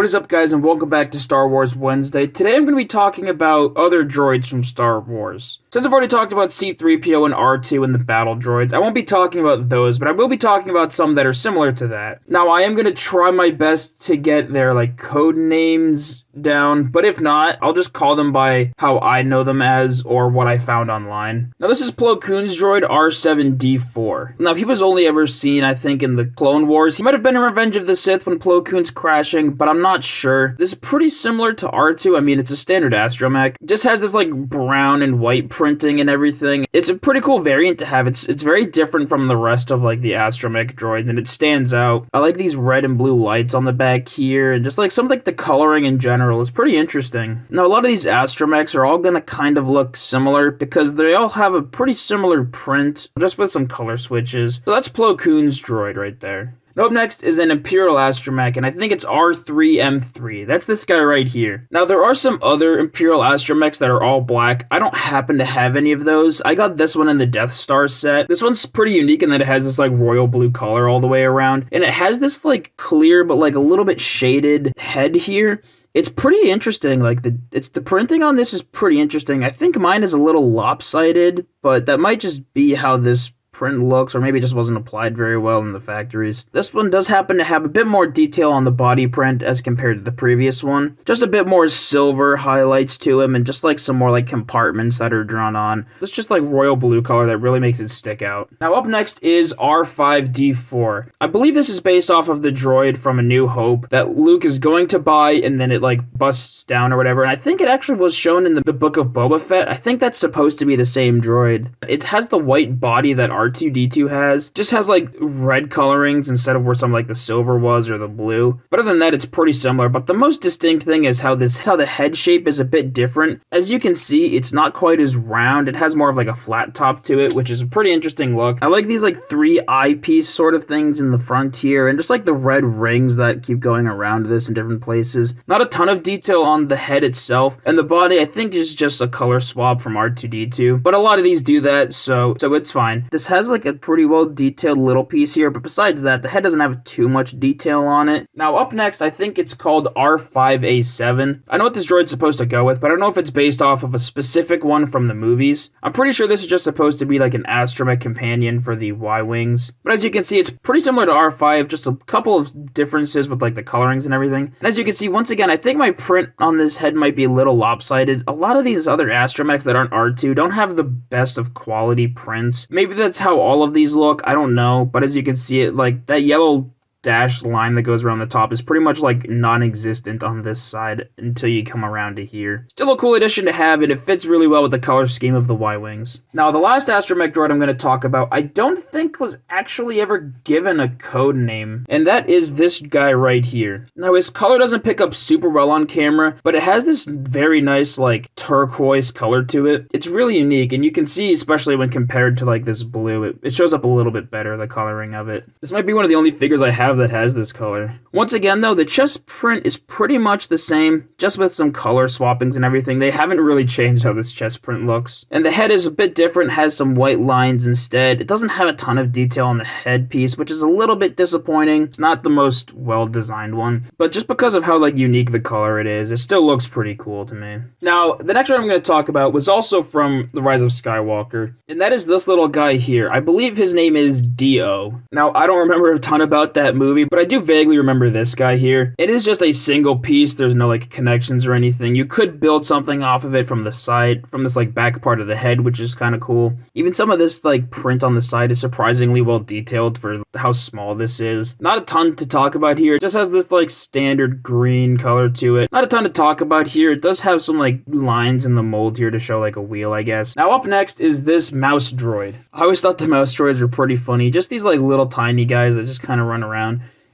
What is up, guys, and welcome back to Star Wars Wednesday. Today I'm going to be talking about other droids from Star Wars. Since I've already talked about C-3PO and R2 and the battle droids, I won't be talking about those, but I will be talking about some that are similar to that. Now, I am going to try my best to get their, code names down, but if not, I'll just call them by how I know them as, or what I found online. Now, this is Plo Koon's droid, R7-D4. Now, he was only ever seen, I think, in the Clone Wars. He might have been in Revenge of the Sith when Plo Koon's crashing, but I'm not sure. This is pretty similar to R2. I mean, it's a standard astromech. Just has this, brown and white printing and everything. It's a pretty cool variant to have. It's very different from the rest of, the astromech droid, and it stands out. I like these red and blue lights on the back here, and just, some the coloring in general is pretty interesting. Now, a lot of these astromechs are all gonna kind of look similar because they all have a pretty similar print, just with some color switches. So that's Plo Koon's droid right there. Now up next is an Imperial astromech, and I think it's R3M3. That's this guy right here. Now, there are some other Imperial astromechs that are all black. I don't happen to have any of those. I got this one in the Death Star set. This one's pretty unique in that it has this, royal blue color all the way around, and it has this, clear but, a little bit shaded head here. It's pretty interesting, the printing on this is pretty interesting. I think mine is a little lopsided, but that might just be how this print looks, or maybe it just wasn't applied very well in the factories. This one does happen to have a bit more detail on the body print as compared to the previous one. Just a bit more silver highlights to him, and just some more compartments that are drawn on. It's just royal blue color that really makes it stick out. Now up next is R5-D4. I believe this is based off of the droid from A New Hope that Luke is going to buy, and then it busts down or whatever, and I think it actually was shown in the Book of Boba Fett. I think that's supposed to be the same droid. It has the white body that R2-D2 has, just has red colorings instead of where some the silver was or the blue. But other than that, it's pretty similar. But the most distinct thing is how the head shape is a bit different. As you can see, it's not quite as round. It has more of a flat top to it, which is a pretty interesting look. I like these three eyepiece sort of things in the front here, and just the red rings that keep going around this in different places. Not a ton of detail on the head itself, and the body I think is just a color swap from R2-D2. But a lot of these do that, so it's fine. This has a pretty well detailed little piece here, but besides that, the head doesn't have too much detail on it. Now up next, I think it's called R5-A7. I know what this droid's supposed to go with, but I don't know if it's based off of a specific one from the movies. I'm pretty sure this is just supposed to be an astromech companion for the Y-Wings. But as you can see, it's pretty similar to R5, just a couple of differences with the colorings and everything. And as you can see, once again, I think my print on this head might be a little lopsided. A lot of these other astromechs that aren't R2 don't have the best of quality prints. Maybe that's how all of these look, I don't know, but as you can see, it that yellow dashed line that goes around the top is pretty much non-existent on this side until you come around to here. Still a cool addition to have, and it fits really well with the color scheme of the Y-Wings. Now, the last astromech droid I'm going to talk about, I don't think was actually ever given a code name, and that is this guy right here. Now, his color doesn't pick up super well on camera, but it has this very nice, turquoise color to it. It's really unique, and you can see, especially when compared to, this blue, it shows up a little bit better, the coloring of it. This might be one of the only figures I have that has this color. Once again, though, the chest print is pretty much the same, just with some color swappings and everything. They haven't really changed how this chest print looks. And the head is a bit different, has some white lines instead. It doesn't have a ton of detail on the head piece, which is a little bit disappointing. It's not the most well-designed one, but just because of how unique the color it is, it still looks pretty cool to me. Now, the next one I'm going to talk about was also from The Rise of Skywalker, and that is this little guy here. I believe his name is D-O. Now, I don't remember a ton about that movie, but I do vaguely remember this guy here. It is just a single piece. There's no connections or anything. You could build something off of it from the side, from this back part of the head, which is kind of cool. Even some of this print on the side is surprisingly well detailed for how small this is. Not a ton to talk about here. It just has this standard green color to it. Not a ton to talk about here. It does have some lines in the mold here to show a wheel, I guess. Now up next is this mouse droid. I always thought the mouse droids were pretty funny. Just these little tiny guys that just kind of run around.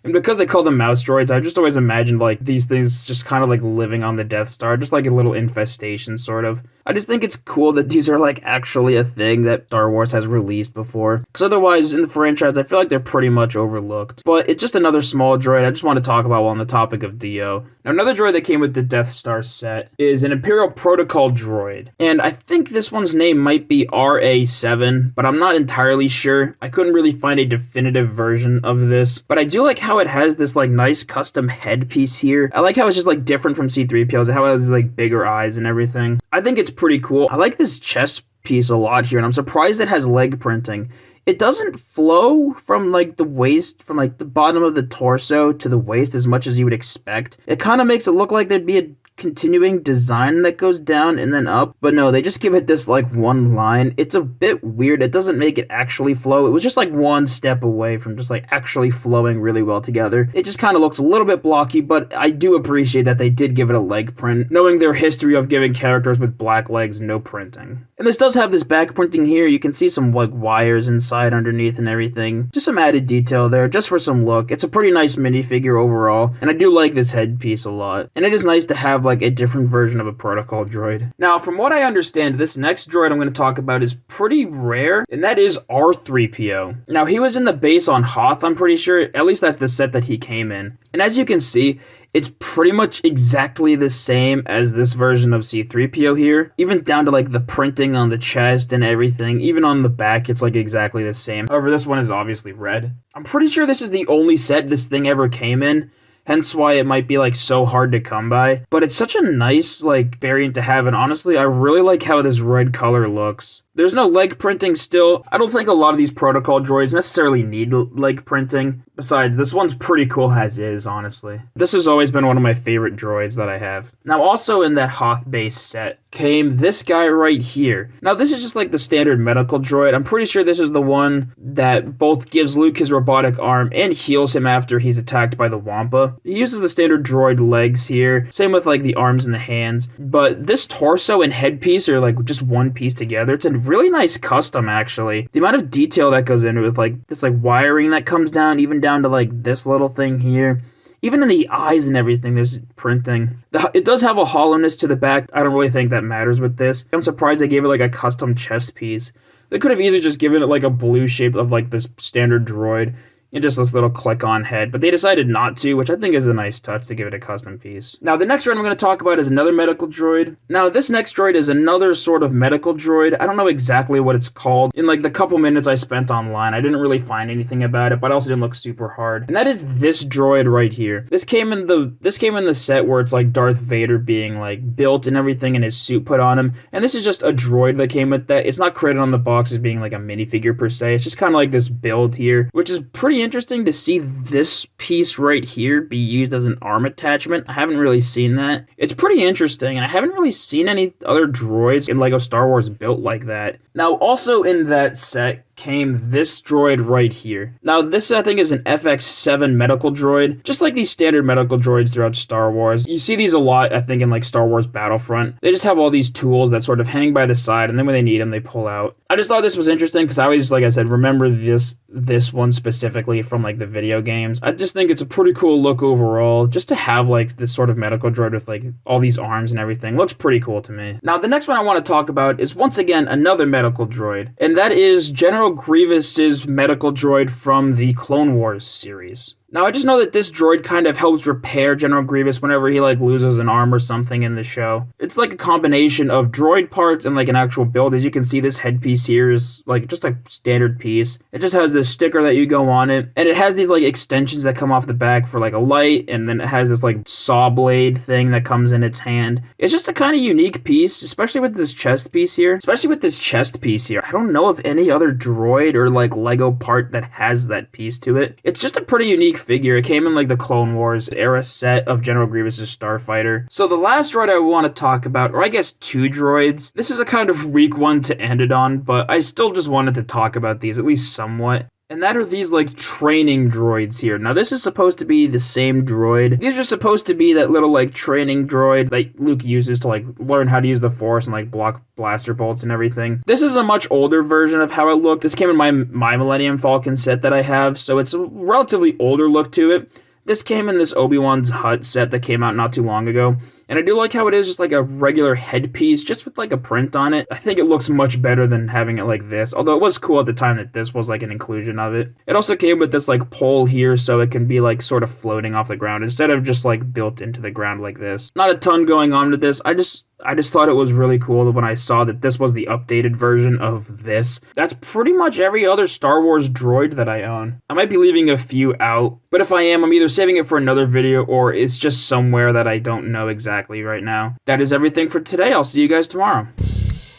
And because they call them mouse droids, I just always imagined these things just kind of living on the Death Star, just a little infestation sort of. I just think it's cool that these are actually a thing that Star Wars has released before. Because otherwise in the franchise, I feel like they're pretty much overlooked. But it's just another small droid I just want to talk about while on the topic of D-O. Now, another droid that came with the Death Star set is an Imperial Protocol droid. And I think this one's name might be RA7, but I'm not entirely sure. I couldn't really find a definitive version of this. But I do like how how it has this like nice custom headpiece here. I like how it's just like different from C-3PO's and how it has like bigger eyes and everything. I think it's pretty cool. I like this chest piece a lot here, and I'm surprised it has leg printing. It doesn't flow from like the waist, from like the bottom of the torso to the waist as much as you would expect. It kind of makes it look like there'd be a continuing design that goes down and then up, but no, they just give it this like one line. It's a bit weird. It doesn't make it actually flow. It was just like one step away from just like actually flowing really well together. It just kind of looks a little bit blocky, but I do appreciate that they did give it a leg print, knowing their history of giving characters with black legs no printing. And this does have this back printing here. You can see some like wires inside underneath and everything. Just some added detail there, just for some look. It's a pretty nice minifigure overall, and I do like this headpiece a lot. And it is nice to have like a different version of a protocol droid. Now, from what I understand, this next droid I'm going to talk about is pretty rare, and that is R3PO. Now, he was in the base on Hoth, I'm pretty sure. At least that's the set that he came in. And as you can see, it's pretty much exactly the same as this version of C-3PO here. Even down to like the printing on the chest and everything. Even on the back, it's like exactly the same. However, this one is obviously red. I'm pretty sure this is the only set this thing ever came in. Hence why it might be like so hard to come by. But it's such a nice like variant to have, and honestly, I really like how this red color looks. There's no leg printing still. I don't think a lot of these protocol droids necessarily need leg printing. Besides, this one's pretty cool as is, honestly. This has always been one of my favorite droids that I have. Now, also in that Hoth base set came this guy right here. Now, this is just like the standard medical droid. I'm pretty sure this is the one that both gives Luke his robotic arm and heals him after he's attacked by the Wampa. He uses the standard droid legs here. Same with like the arms and the hands. But this torso and headpiece are like just one piece together. It's a really nice custom, actually. The amount of detail that goes into it with like this like wiring that comes down, even down to like this little thing here. Even in the eyes and everything, there's printing. It does have a hollowness to the back. I don't really think that matters with this. I'm surprised they gave it like a custom chest piece. They could have easily just given it like a blue shape of like this standard droid and just this little click-on head, but they decided not to, which I think is a nice touch to give it a custom piece. Now, the next droid I'm going to talk about is another medical droid. Now, this next droid is another sort of medical droid. I don't know exactly what it's called. In like the couple minutes I spent online, I didn't really find anything about it, but it also didn't look super hard. And that is this droid right here. This came in the set where it's like Darth Vader being like built and everything and his suit put on him. And this is just a droid that came with that. It's not credited on the box as being like a minifigure per se. It's just kind of like this build here, which is pretty interesting to see this piece right here be used as an arm attachment. I haven't really seen that. It's pretty interesting, and I haven't really seen any other droids in LEGO Star Wars built like that. Now, also in that set came this droid right here. Now, this I think is an FX7 medical droid, just like these standard medical droids throughout Star Wars. You see these a lot, I think, in like Star Wars Battlefront. They just have all these tools that sort of hang by the side, and then when they need them, they pull out. I just thought this was interesting because I always, like I said, remember this one specifically from like the video games. I just think it's a pretty cool look overall, just to have like this sort of medical droid with like all these arms and everything. Looks pretty cool to me. Now, the next one I want to talk about is once again another medical droid, and that is General Grievous's medical droid from the Clone Wars series. Now, I just know that this droid kind of helps repair General Grievous whenever he, like, loses an arm or something in the show. It's like a combination of droid parts and, like, an actual build. As you can see, this headpiece here is, like, just a standard piece. It just has this sticker that you go on it, and it has these, like, extensions that come off the back for, like, a light, and then it has this, like, saw blade thing that comes in its hand. It's just a kind of unique piece, especially with this chest piece here. I don't know of any other droid or, like, LEGO part that has that piece to it. It's just a pretty unique figure. It came in like the Clone Wars era set of General Grievous's Starfighter. So the last droid I want to talk about, or I guess two droids. This is a kind of weak one to end it on, but I still just wanted to talk about these at least somewhat. And that are these, like, training droids here. Now, this is supposed to be the same droid. These are supposed to be that little, like, training droid that Luke uses to, like, learn how to use the Force and, like, block blaster bolts and everything. This is a much older version of how it looked. This came in my Millennium Falcon set that I have, so it's a relatively older look to it. This came in this Obi-Wan's Hut set that came out not too long ago, And I do like how it is just like a regular headpiece, just with like a print on it. I think it looks much better than having it like this, although it was cool at the time that this was like an inclusion of it. It also came with this like pole here, so it can be like sort of floating off the ground instead of just like built into the ground like this. Not a ton going on with this. I just thought it was really cool when I saw that this was the updated version of this. That's pretty much every other Star Wars droid that I own. I might be leaving a few out, but if I am, I'm either saving it for another video or it's just somewhere that I don't know exactly right now. That is everything for today. I'll see you guys tomorrow.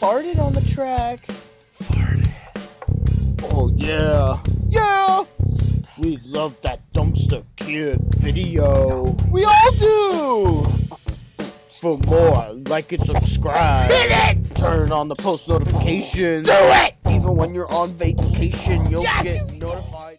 Farted on the track. Farted. Oh yeah. Yeah! We love that Dumpster Kid video. We all do! For more, like and subscribe. Hit it! Turn on the post notifications. Do it! Even when you're on vacation, you'll get notified.